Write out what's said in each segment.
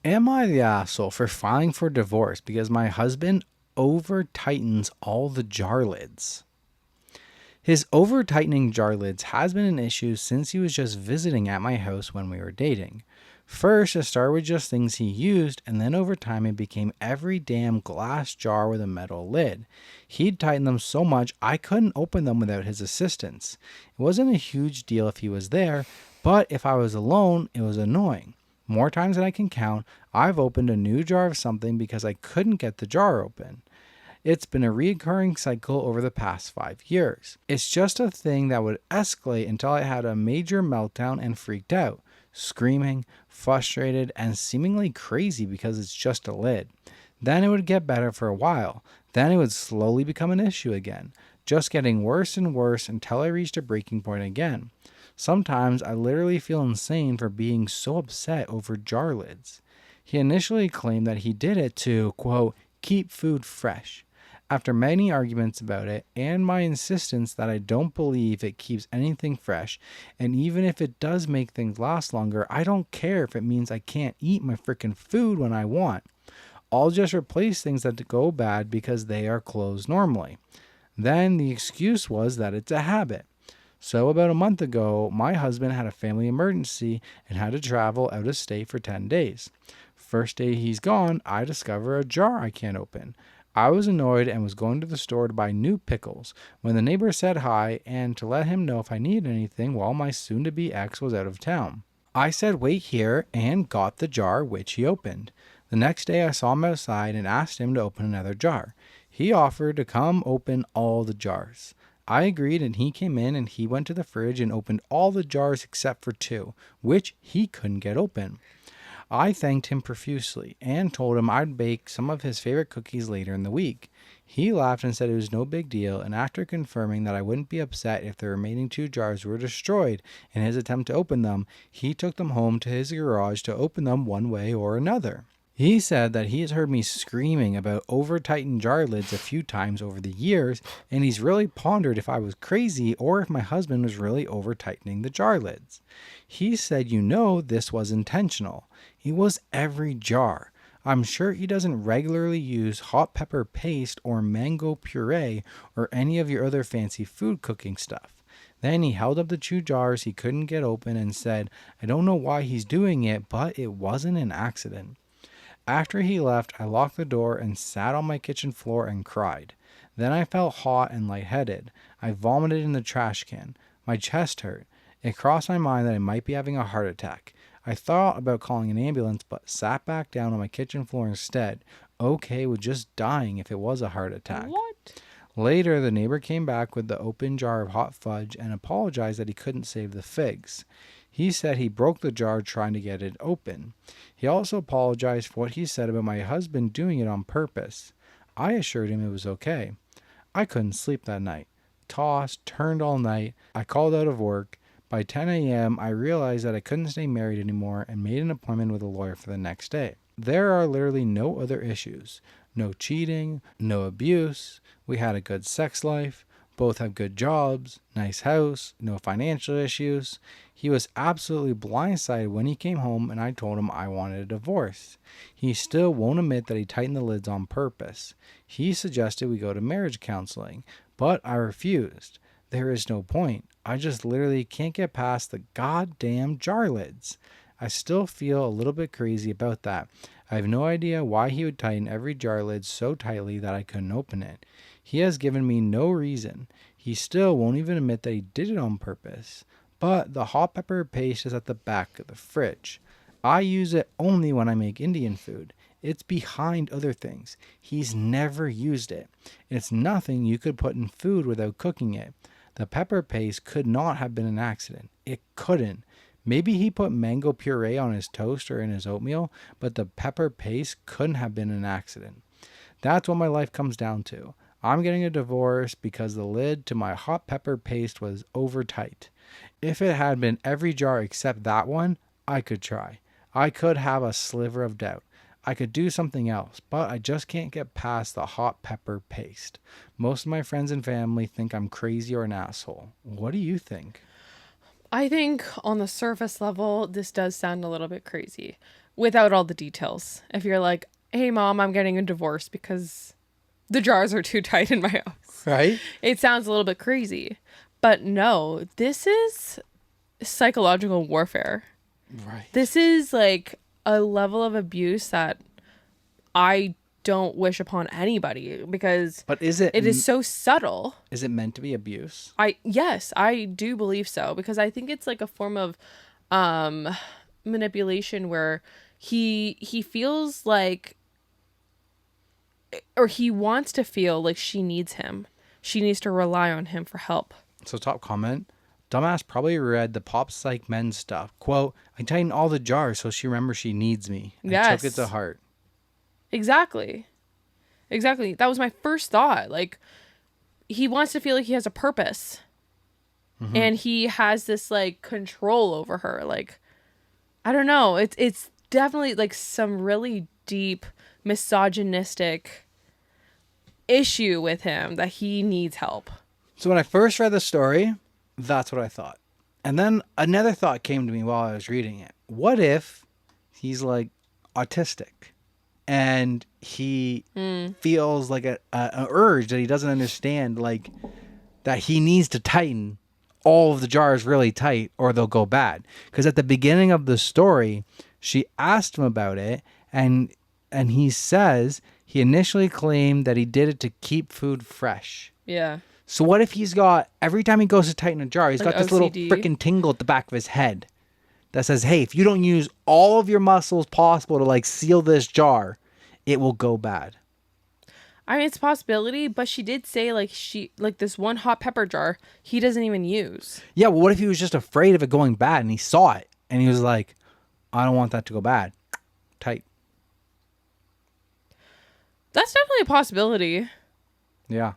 Am I the asshole for filing for divorce because my husband over tightens all the jar lids? His over tightening jar lids has been an issue since he was just visiting at my house when we were dating. First, it started with just things he used, and then over time it became every damn glass jar with a metal lid. He'd tighten them so much I couldn't open them without his assistance. It wasn't a huge deal if he was there, but if I was alone, it was annoying. More times than I can count, I've opened a new jar of something because I couldn't get the jar open. It's been a recurring cycle over the past 5 years. It's just a thing that would escalate until I had a major meltdown and freaked out, screaming, frustrated, and seemingly crazy because it's just a lid. Then it would get better for a while. Then it would slowly become an issue again, just getting worse and worse until I reached a breaking point again. Sometimes I literally feel insane for being so upset over jar lids. He initially claimed that he did it to, quote, keep food fresh. After many arguments about it and my insistence that I don't believe it keeps anything fresh, and even if it does make things last longer, I don't care if it means I can't eat my freaking food when I want. I'll just replace things that go bad because they are closed normally. Then the excuse was that it's a habit. So about a month ago, my husband had a family emergency and had to travel out of state for 10 days. First day he's gone, I discover a jar I can't open. I was annoyed and was going to the store to buy new pickles when the neighbor said hi and to let him know if I needed anything while my soon-to-be ex was out of town. I said wait here and got the jar, which he opened. The next day I saw him outside and asked him to open another jar. He offered to come open all the jars. I agreed and he came in and he went to the fridge and opened all the jars except for 2, which he couldn't get open. I thanked him profusely and told him I'd bake some of his favorite cookies later in the week. He laughed and said it was no big deal, and after confirming that I wouldn't be upset if the remaining 2 jars were destroyed in his attempt to open them, he took them home to his garage to open them one way or another. He said that he has heard me screaming about over-tightened jar lids a few times over the years, and he's really pondered if I was crazy or if my husband was really over-tightening the jar lids. He said, this was intentional. It was every jar. I'm sure he doesn't regularly use hot pepper paste or mango puree or any of your other fancy food cooking stuff. Then he held up the 2 jars he couldn't get open and said, I don't know why he's doing it, but it wasn't an accident. After he left, I locked the door and sat on my kitchen floor and cried. Then I felt hot and lightheaded. I vomited in the trash can. My chest hurt. It crossed my mind that I might be having a heart attack. I thought about calling an ambulance, but sat back down on my kitchen floor instead, okay with just dying if it was a heart attack. What? Later, the neighbor came back with the open jar of hot fudge and apologized that he couldn't save the figs. He said he broke the jar trying to get it open. He also apologized for what he said about my husband doing it on purpose. I assured him it was okay. I couldn't sleep that night. Tossed, turned all night. I called out of work. By 10 a.m., I realized that I couldn't stay married anymore and made an appointment with a lawyer for the next day. There are literally no other issues. No cheating, no abuse. We had a good sex life. Both have good jobs, nice house, no financial issues. He was absolutely blindsided when he came home and I told him I wanted a divorce. He still won't admit that he tightened the lids on purpose. He suggested we go to marriage counseling, but I refused. There is no point. I just literally can't get past the goddamn jar lids. I still feel a little bit crazy about that. I have no idea why he would tighten every jar lid so tightly that I couldn't open it. He has given me no reason. He still won't even admit that he did it on purpose. But the hot pepper paste is at the back of the fridge. I use it only when I make Indian food. It's behind other things. He's never used it. It's nothing you could put in food without cooking it. The pepper paste could not have been an accident. It couldn't. Maybe he put mango puree on his toast or in his oatmeal, but the pepper paste couldn't have been an accident. That's what my life comes down to. I'm getting a divorce because the lid to my hot pepper paste was over tight. If it had been every jar except that one, I could try. I could have a sliver of doubt. I could do something else, but I just can't get past the hot pepper paste. Most of my friends and family think I'm crazy or an asshole. What do you think? I think on the surface level, this does sound a little bit crazy. without all the details. If you're like, hey, Mom, I'm getting a divorce because the jars are too tight in my house. Right? It sounds a little bit crazy. But no, this is psychological warfare. Right. This is like a level of abuse that I don't wish upon anybody, because But it is so subtle. Is it meant to be abuse? Yes, I do believe so, because I think it's like a form of manipulation where he feels like, or he wants to feel like she needs him. She needs to rely on him for help. So top comment, dumbass probably read the Pop Psych Men stuff. Quote, I tighten all the jars so she remembers she needs me. And Yes. took it to heart. Exactly. That was my first thought. Like, he wants to feel like he has a purpose. Mm-hmm. And he has this like control over her. Like, I don't know. It's definitely like some really deep misogynistic issue with him that he needs help. So when I first read the story, that's what I thought. And then another thought came to me while I was reading it. What if he's like autistic and he feels like an urge that he doesn't understand, like that he needs to tighten all of the jars really tight or they'll go bad? Because at the beginning of the story, she asked him about it, and he says he initially claimed that he did it to keep food fresh. Yeah. So what if he's got, every time he goes to tighten a jar, he's like got this OCD. little freaking tingle at the back of his head that says, hey, if you don't use all of your muscles possible to like seal this jar, it will go bad. I mean, it's a possibility, but she did say like this one hot pepper jar he doesn't even use. Yeah, well, what if he was just afraid of it going bad and he saw it and he was like, I don't want that to go bad. Tight. That's definitely a possibility. Yeah.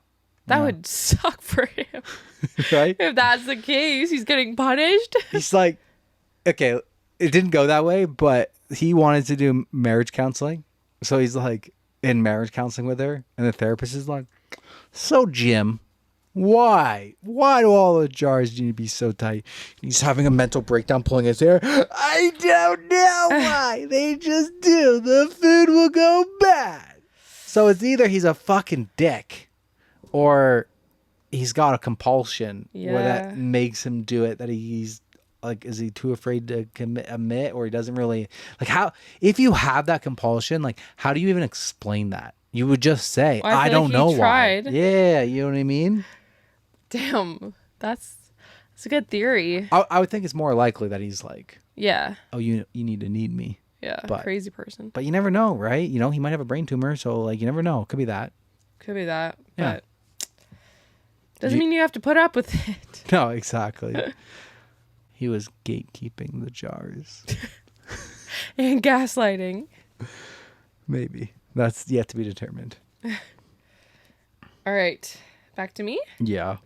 That would suck for him. Right? If that's the case, he's getting punished. He's like, okay, it didn't go that way, but he wanted to do marriage counseling. So he's like in marriage counseling with her. And the therapist is like, so Jim, why? Why do all the jars need to be so tight? He's having a mental breakdown pulling his hair. I don't know why. They just do. The food will go bad. So it's either he's a fucking dick or he's got a compulsion where that makes him do it, that he's like, is he too afraid to admit, or he doesn't really like, how, if you have that compulsion, like how do you even explain that? You would just say, well, I don't know why. Tried. Yeah, you know what I mean? Damn, that's a good theory. I would think it's more likely that he's like, yeah, oh, you need to need me. Yeah, crazy person. But you never know, right? You know, he might have a brain tumor, so like you never know. Could be that. Yeah. But doesn't You- mean you have to put up with it. No, exactly. He was gatekeeping the jars. And gaslighting. Maybe. That's yet to be determined. All right, back to me. Yeah.